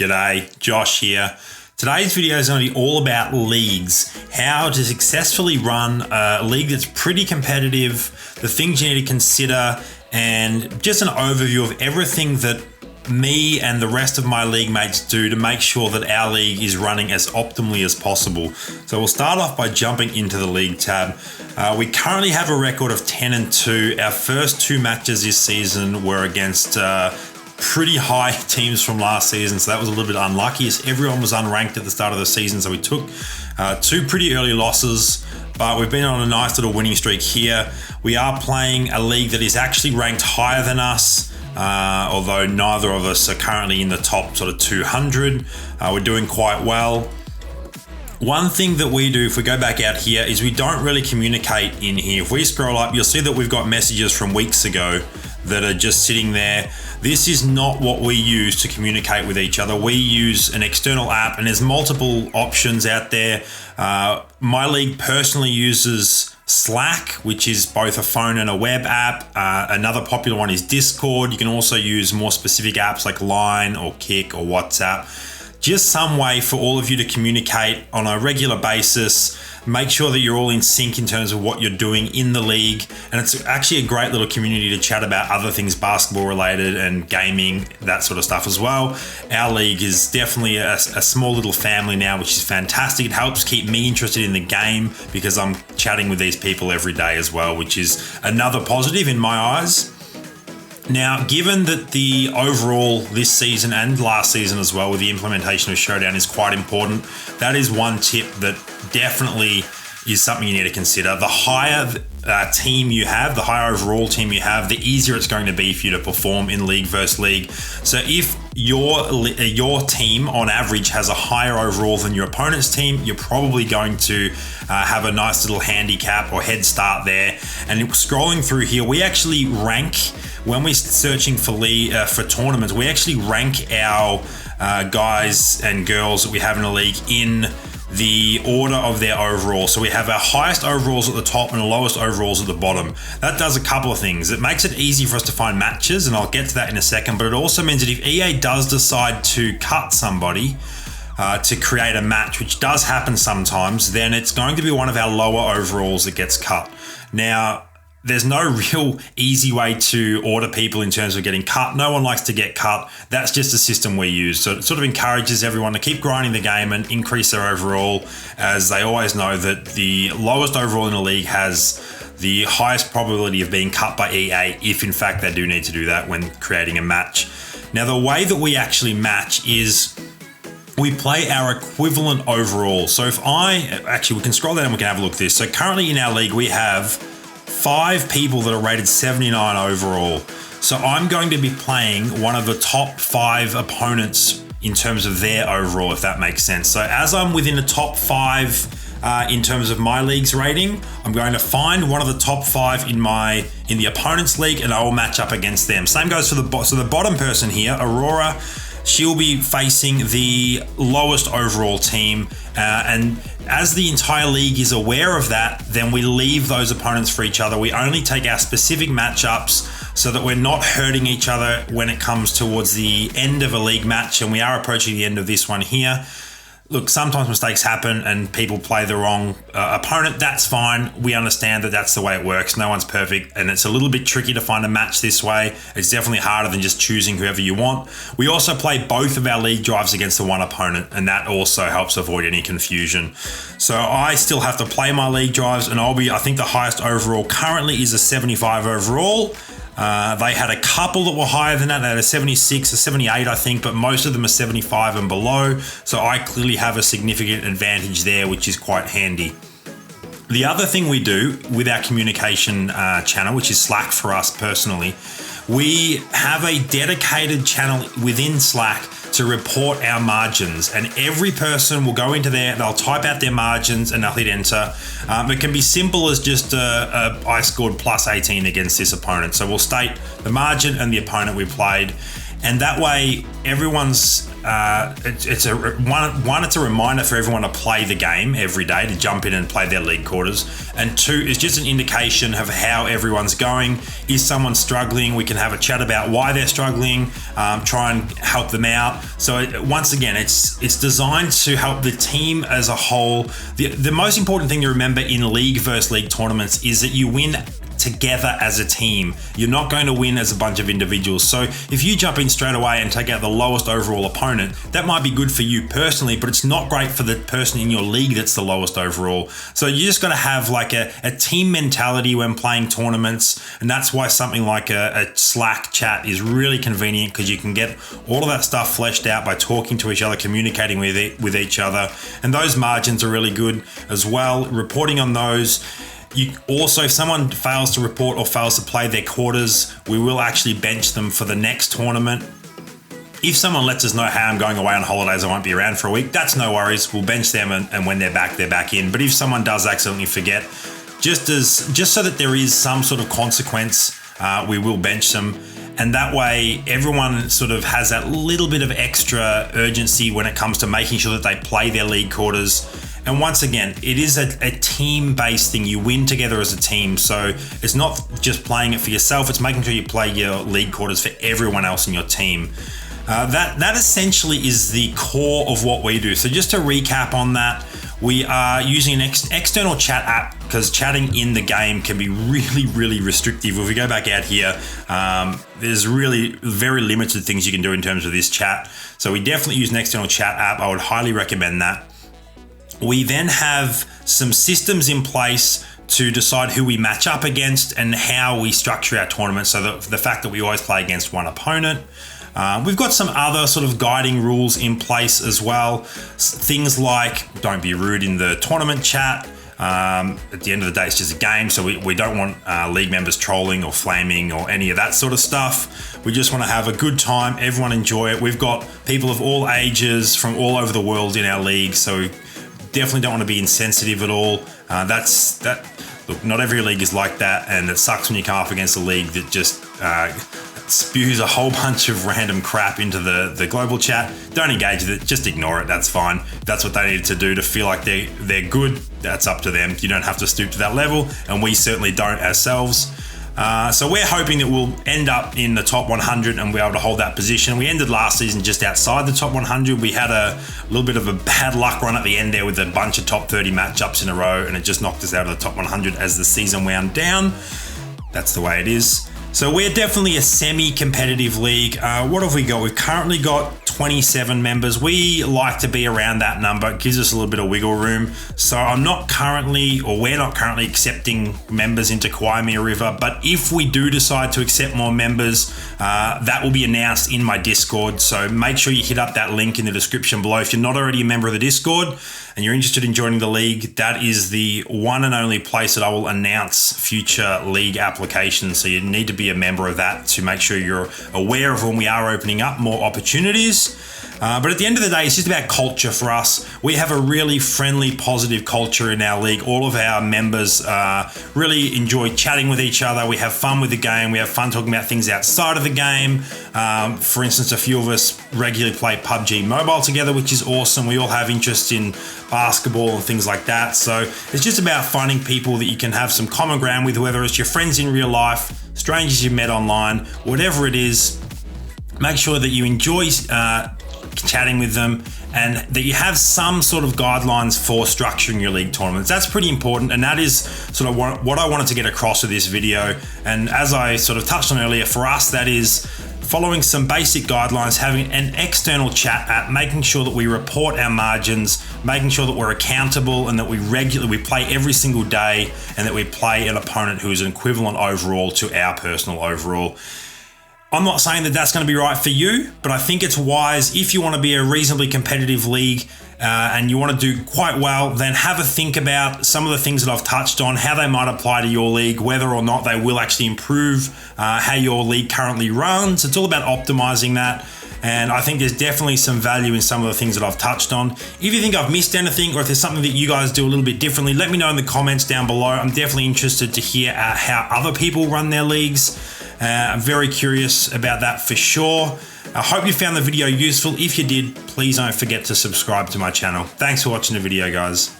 G'day, Josh here. Today's video is going to be all about leagues, how to successfully run a league that's pretty competitive, the things you need to consider, and just an overview of everything that me and the rest of my league mates do to make sure that our league is running as optimally as possible. So we'll start off by jumping into the league tab. We currently have a record of 10-2. Our first two matches this season were against pretty high teams from last season, so that was a little bit unlucky as everyone was unranked at the start of the season, so we took two pretty early losses, but we've been on a nice little winning streak here. We are playing a league that is actually ranked higher than us, although neither of us are currently in the top sort of 200. We're doing quite well. One thing that we do if we go back out here is we don't really communicate in here. If we scroll up, you'll see that we've got messages from weeks ago that are just sitting there. This is not what we use to communicate with each other. We use an external app, and there's multiple options out there. My league personally uses Slack, which is both a phone and a web app. Another popular one is Discord. You can also use more specific apps like Line or Kick or WhatsApp. Just some way for all of you to communicate on a regular basis. Make sure that you're all in sync in terms of what you're doing in the league. And it's actually a great little community to chat about other things basketball related and gaming, that sort of stuff as well. Our league is definitely a small little family now, which is fantastic. It helps keep me interested in the game because I'm chatting with these people every day as well, which is another positive in my eyes. Now, given that the overall this season and last season as well with the implementation of Showdown is quite important, that is one tip that definitely is something you need to consider. The higher team you have, the higher overall team you have, the easier it's going to be for you to perform in league versus league. So if your team on average has a higher overall than your opponent's team, you're probably going to have a nice little handicap or head start there. And scrolling through here, we actually rank, when we're searching for tournaments, we actually rank our guys and girls that we have in a league in the order of their overall. So we have our highest overalls at the top and the lowest overalls at the bottom. That does a couple of things. It makes it easy for us to find matches, and I'll get to that in a second, but it also means that if EA does decide to cut somebody to create a match, which does happen sometimes, then it's going to be one of our lower overalls that gets cut. Now, there's no real easy way to order people in terms of getting cut. No one likes to get cut. That's just a system we use. So it sort of encourages everyone to keep grinding the game and increase their overall, as they always know that the lowest overall in the league has the highest probability of being cut by EA, if in fact they do need to do that when creating a match. Now, the way that we actually match is we play our equivalent overall. So we can scroll down and we can have a look at this. So currently in our league, we have 5 people that are rated 79 overall. So I'm going to be playing one of the top 5 opponents in terms of their overall, if that makes sense. So as I'm within the top 5 in terms of my league's rating, I'm going to find one of the top 5 in the opponent's league, and I will match up against them. Same goes for the bottom person here, Aurora. She'll be facing the lowest overall team, and as the entire league is aware of that, then we leave those opponents for each other. We only take our specific matchups so that we're not hurting each other when it comes towards the end of a league match, and we are approaching the end of this one here. Look, sometimes mistakes happen and people play the wrong opponent. That's fine. We understand that that's the way it works. No one's perfect, and it's a little bit tricky to find a match this way. It's definitely harder than just choosing whoever you want. We also play both of our league drives against the one opponent, and that also helps avoid any confusion. So I still have to play my league drives, and I think the highest overall currently is a 75 overall. They had a couple that were higher than that. They had a 76, a 78, I think, but most of them are 75 and below. So I clearly have a significant advantage there, which is quite handy. The other thing we do with our communication channel, which is Slack for us personally, we have a dedicated channel within Slack to report our margins, and every person will go into there, they'll type out their margins and they'll hit enter. It can be simple as just I scored plus 18 against this opponent. So we'll state the margin and the opponent we played. And that way, everyone's it's a reminder for everyone to play the game every day, to jump in and play their league quarters. And two, it's just an indication of how everyone's going. Is someone struggling? We can have a chat about why they're struggling, try and help them out. So once again, it's designed to help the team as a whole. The most important thing to remember in league versus league tournaments is that you win together as a team. You're not going to win as a bunch of individuals. So if you jump in straight away and take out the lowest overall opponent, that might be good for you personally, but it's not great for the person in your league that's the lowest overall. So you just got to have like a team mentality when playing tournaments, and that's why something like a Slack chat is really convenient, because you can get all of that stuff fleshed out by talking to each other, communicating with each other, and those margins are really good as well. Reporting on those. You also, if someone fails to report or fails to play their quarters, we will actually bench them for the next tournament. If someone lets us know, hey, I'm going away on holidays, I won't be around for a week, that's no worries. We'll bench them, and when they're back in. But if someone does accidentally forget, just so that there is some sort of consequence, we will bench them. And that way, everyone sort of has that little bit of extra urgency when it comes to making sure that they play their league quarters. And once again, it is a team-based thing. You win together as a team. So it's not just playing it for yourself, it's making sure you play your league quarters for everyone else in your team. That essentially is the core of what we do. So just to recap on that, we are using an external chat app, because chatting in the game can be really, really restrictive. If we go back out here, there's really very limited things you can do in terms of this chat. So we definitely use an external chat app. I would highly recommend that. We then have some systems in place to decide who we match up against and how we structure our tournament. So the fact that we always play against one opponent. We've got some other sort of guiding rules in place as well. Things like don't be rude in the tournament chat. At the end of the day, it's just a game, so we don't want league members trolling or flaming or any of that sort of stuff. We just want to have a good time, everyone enjoy it. We've got people of all ages from all over the world in our league, so definitely don't want to be insensitive at all. Look, not every league is like that, and it sucks when you come up against a league that just spews a whole bunch of random crap into the global chat. Don't engage with it, just ignore it, that's fine. If that's what they need to do to feel like they're good, that's up to them. You don't have to stoop to that level, and we certainly don't ourselves. So we're hoping that we'll end up in the top 100 and be able to hold that position. We ended last season just outside the top 100. We had a little bit of a bad luck run at the end there with a bunch of top 30 matchups in a row, and it just knocked us out of the top 100 as the season wound down. That's the way it is. So we're definitely a semi-competitive league. What have we got? We've currently got 27 members. We like to be around that number. It gives us a little bit of wiggle room. So we're not currently accepting members into Crimea River, but if we do decide to accept more members, that will be announced in my Discord. So make sure you hit up that link in the description below. If you're not already a member of the Discord and you're interested in joining the league, that is the one and only place that I will announce future league applications. So you need to be a member of that to make sure you're aware of when we are opening up more opportunities. But at the end of the day, it's just about culture for us. We have a really friendly, positive culture in our league. All of our members really enjoy chatting with each other. We have fun with the game. We have fun talking about things outside of the game. For instance, a few of us regularly play PUBG Mobile together, which is awesome. We all have interest in basketball and things like that. So it's just about finding people that you can have some common ground with, whether it's your friends in real life, strangers you've met online, whatever it is. Make sure that you enjoy chatting with them and that you have some sort of guidelines for structuring your league tournaments. That's pretty important, and that is sort of what I wanted to get across with this video. And as I sort of touched on earlier, for us, that is following some basic guidelines, having an external chat app, making sure that we report our margins, making sure that we're accountable and that we play every single day, and that we play an opponent who is an equivalent overall to our personal overall. I'm not saying that that's going to be right for you, but I think it's wise if you want to be a reasonably competitive league and you want to do quite well, then have a think about some of the things that I've touched on, how they might apply to your league, whether or not they will actually improve how your league currently runs. It's all about optimizing that. And I think there's definitely some value in some of the things that I've touched on. If you think I've missed anything, or if there's something that you guys do a little bit differently, let me know in the comments down below. I'm definitely interested to hear how other people run their leagues. I'm very curious about that for sure. I hope you found the video useful. If you did, please don't forget to subscribe to my channel. Thanks for watching the video, guys.